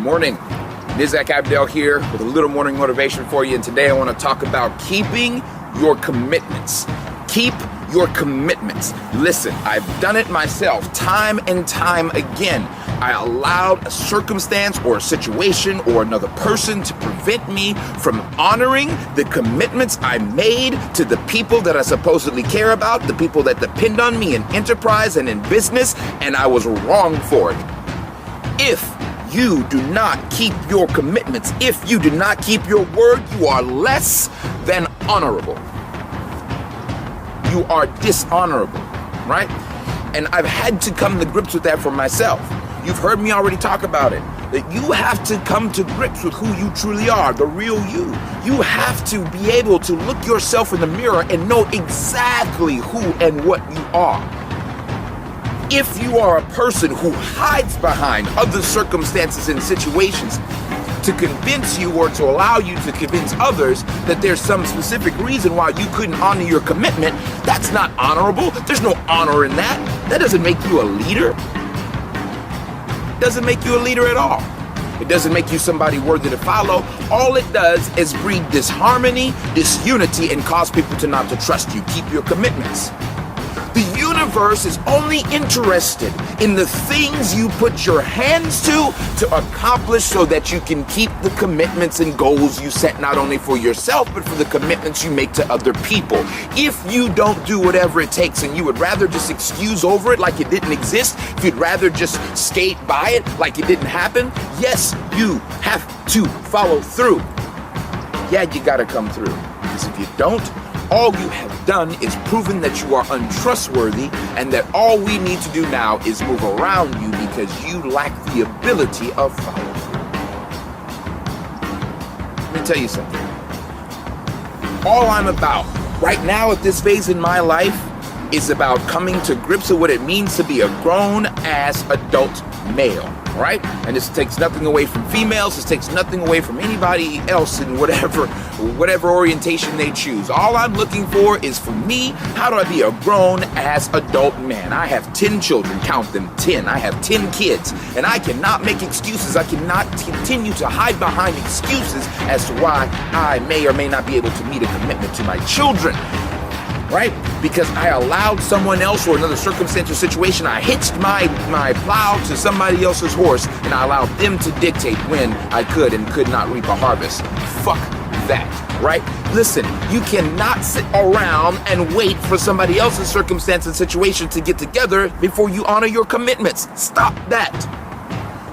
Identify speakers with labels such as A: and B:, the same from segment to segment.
A: morning. Nezakh Abdel here with a little morning motivation for you, and today I want to talk about keeping your commitments. Keep your commitments. Listen, I've done it myself time and time again. I allowed a circumstance or a situation or another person to prevent me from honoring the commitments I made to the people that I supposedly care about, the people that depend on me in enterprise and in business, and I was wrong for it. If you do not keep your commitments, if you do not keep your word, you are less than honorable. You are dishonorable, right? And I've had to come to grips with that for myself. You've heard me already talk about it, that you have to come to grips with who you truly are, the real you. You have to be able to look yourself in the mirror and know exactly who and what you are. If you are a person who hides behind other circumstances and situations to convince you or to allow you to convince others that there's some specific reason why you couldn't honor your commitment, that's not honorable. There's no honor in that. That doesn't make you a leader. Doesn't make you a leader at all. It doesn't make you somebody worthy to follow. All it does is breed disharmony, disunity, and cause people to not to trust you. Keep your commitments. The universe is only interested in the things you put your hands to accomplish so that you can keep the commitments and goals you set not only for yourself, but for the commitments you make to other people. If you don't do whatever it takes and you would rather just excuse over it like it didn't exist, if you'd rather just skate by it like it didn't happen, yes, you have to follow through. Yeah, you gotta come through. Because if you don't, all you have done is proven that you are untrustworthy and that all we need to do now is move around you because you lack the ability of follow through. Let me tell you something. All I'm about right now at this phase in my life is about coming to grips with what it means to be a grown-ass adult male, right? And this takes nothing away from females. This takes nothing away from anybody else in whatever orientation they choose. All I'm looking for is for me, how do I be a grown-ass adult man? I have 10 children, count them, 10. I have 10 kids, and I cannot make excuses. I cannot continue to hide behind excuses as to why I may or may not be able to meet a commitment to my children. Right? Because I allowed someone else or another circumstance or situation, I hitched my plow to somebody else's horse and I allowed them to dictate when I could and could not reap a harvest. Fuck that, right? Listen, you cannot sit around and wait for somebody else's circumstance and situation to get together before you honor your commitments. Stop that.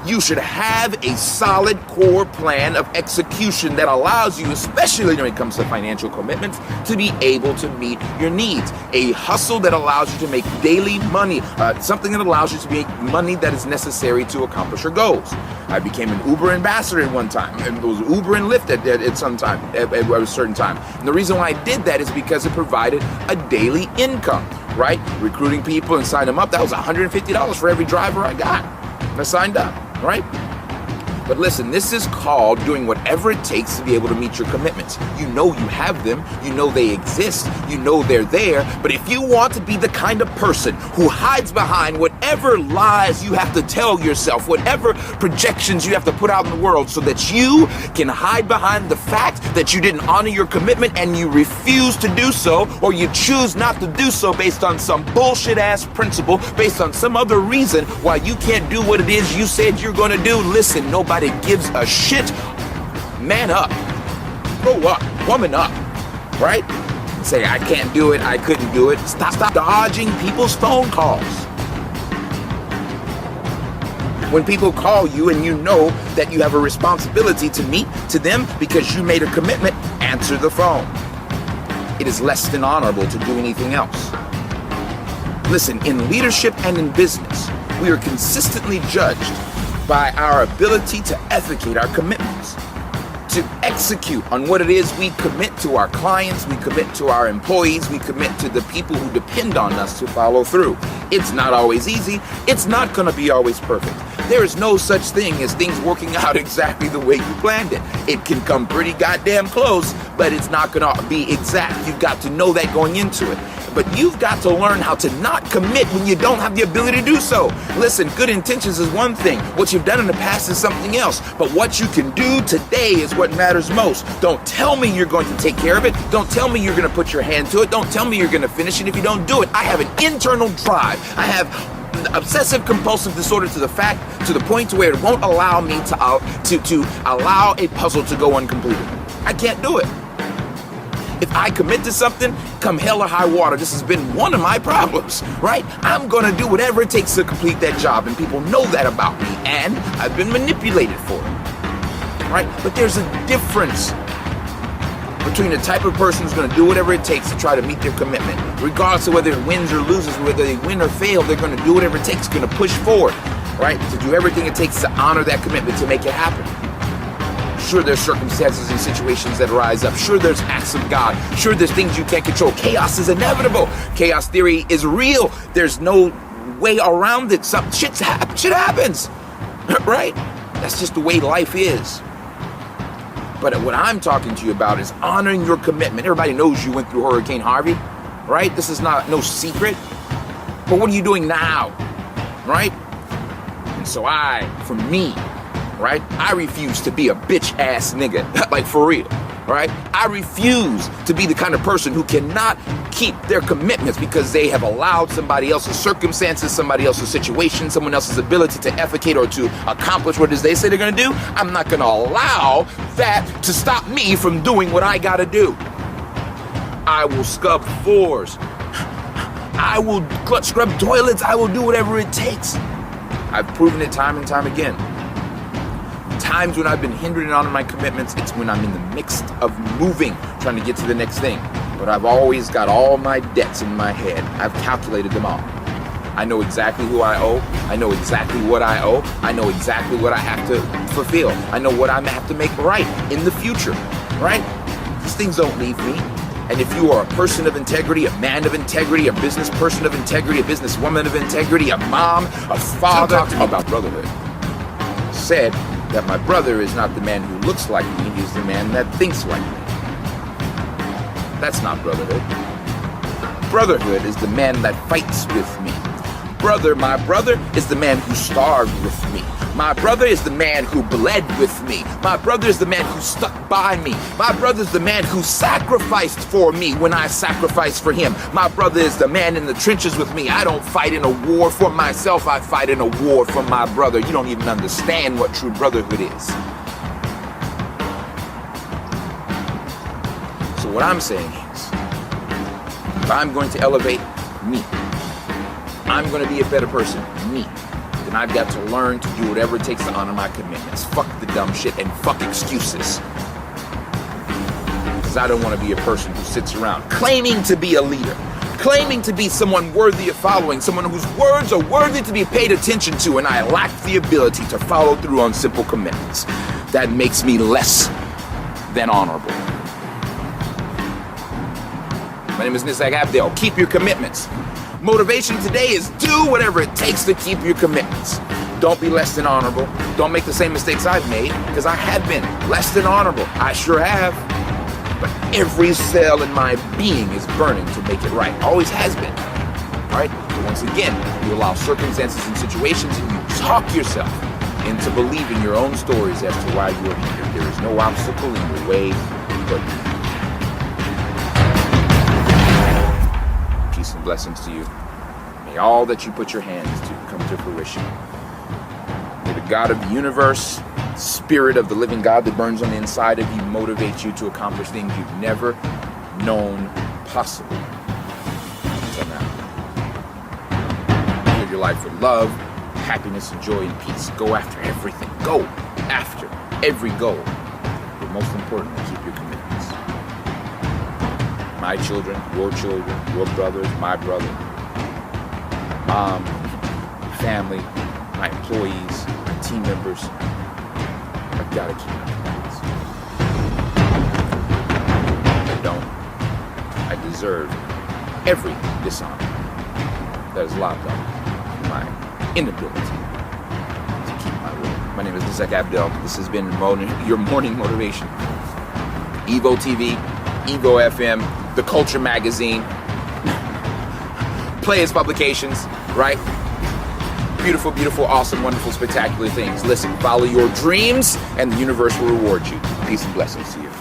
A: You should have a solid core plan of execution that allows you, especially when it comes to financial commitments, to be able to meet your needs. A hustle that allows you to make daily money, something that allows you to make money that is necessary to accomplish your goals. I became an Uber ambassador at one time, and it was Uber and Lyft at some time, at a certain time. And the reason why I did that is because it provided a daily income, right? Recruiting people and signing them up, that was $150 for every driver I got. And I signed up. Right? But listen, this is called doing whatever it takes to be able to meet your commitments. You know you have them, you know they exist, you know they're there, but if you want to be the kind of person who hides behind whatever lies you have to tell yourself, whatever projections you have to put out in the world so that you can hide behind the fact that you didn't honor your commitment and you refuse to do so, or you choose not to do so based on some bullshit ass principle, based on some other reason why you can't do what it is you said you're going to do, listen, nobody gives a shit. Man up. Grow up. Woman up. Right? Say, I can't do it. I couldn't do it. Stop dodging people's phone calls. When people call you and you know that you have a responsibility to meet to them because you made a commitment, answer the phone. It is less than honorable to do anything else. Listen, in leadership and in business, we are consistently judged by our ability to effecate our commitments, to execute on what it is we commit to our clients, we commit to our employees, we commit to the people who depend on us to follow through. It's not always easy. It's not going to be always perfect. There is no such thing as things working out exactly the way you planned it. It can come pretty goddamn close, but it's not going to be exact. You've got to know that going into it. But you've got to learn how to not commit when you don't have the ability to do so. Listen, good intentions is one thing. What you've done in the past is something else. But what you can do today is what matters most. Don't tell me you're going to take care of it. Don't tell me you're going to put your hand to it. Don't tell me you're going to finish it if you don't do it. I have an internal drive. I have obsessive compulsive disorder to the point to where it won't allow me to allow a puzzle to go uncompleted. I can't do it. If I commit to something, come hell or high water, this has been one of my problems, right? I'm gonna do whatever it takes to complete that job, and people know that about me, and I've been manipulated for it, right? But there's a difference between the type of person who's gonna do whatever it takes to try to meet their commitment. Regardless of whether it wins or loses, whether they win or fail, they're gonna do whatever it takes, gonna push forward, right? To do everything it takes to honor that commitment, to make it happen. Sure, there's circumstances and situations that rise up. Sure, there's acts of God. Sure, there's things you can't control. Chaos is inevitable. Chaos theory is real. There's no way around it. Shit happens, right? That's just the way life is. But what I'm talking to you about is honoring your commitment. Everybody knows you went through Hurricane Harvey, right? This is no secret. But what are you doing now, right? And so for me, right? I refuse to be a bitch-ass nigga, like for real, right? I refuse to be the kind of person who cannot keep their commitments because they have allowed somebody else's circumstances, somebody else's situation, someone else's ability to effecate or to accomplish what it is they say they're gonna do. I'm not gonna allow that to stop me from doing what I gotta do. I will scrub floors. I will scrub toilets. I will do whatever it takes. I've proven it time and time again. Times when I've been hindered in honoring my commitments, it's when I'm in the midst of moving, trying to get to the next thing. But I've always got all my debts in my head. I've calculated them all. I know exactly who I owe. I know exactly what I owe. I know exactly what I have to fulfill. I know what I have to make right in the future, right? These things don't leave me. And if you are a person of integrity, a man of integrity, a business person of integrity, a businesswoman of integrity, a mom, a father, talk to me about brotherhood. Said that my brother is not the man who looks like me, he's the man that thinks like me. That's not brotherhood. Brotherhood is the man that fights with me. My brother is the man who starved with me. My brother is the man who bled with me. My brother is the man who stuck by me. My brother is the man who sacrificed for me when I sacrificed for him. My brother is the man in the trenches with me. I don't fight in a war for myself. I fight in a war for my brother. You don't even understand what true brotherhood is. So what I'm saying is, if I'm going to elevate me, I'm going to be a better person, me, then I've got to learn to do whatever it takes to honor my commitments. Fuck the dumb shit and fuck excuses. Because I don't want to be a person who sits around claiming to be a leader, claiming to be someone worthy of following, someone whose words are worthy to be paid attention to, and I lack the ability to follow through on simple commitments. That makes me less than honorable. My name is Nezakh Abdel. Keep your commitments. Motivation today is do whatever it takes to keep your commitments. Don't be less than honorable. Don't make the same mistakes I've made, because I have been less than honorable. I sure have. But every cell in my being is burning to make it right. Always has been. All right? But once again, you allow circumstances and situations, and you talk yourself into believing your own stories as to why you're here. There is no obstacle in your way but you. Peace and blessings to you. May all that you put your hands to come to fruition. May the God of the universe, Spirit of the living God that burns on the inside of you, motivate you to accomplish things you've never known possible until now. Live your life with love, happiness, and joy, and peace. Go after everything. Go after every goal. But most importantly, keep your commitments. My children, your brothers, my brother, mom, family, my employees, my team members. I've got to keep my commitments. If I don't, I deserve every dishonor that is locked up in my inability to keep my word. My name is Nezakh Abdel. This has been your morning motivation. Evo TV, Evo FM, The Culture Magazine, Players Publications, right? Beautiful, beautiful, awesome, wonderful, spectacular things. Listen, follow your dreams, and the universe will reward you. Peace and blessings to you.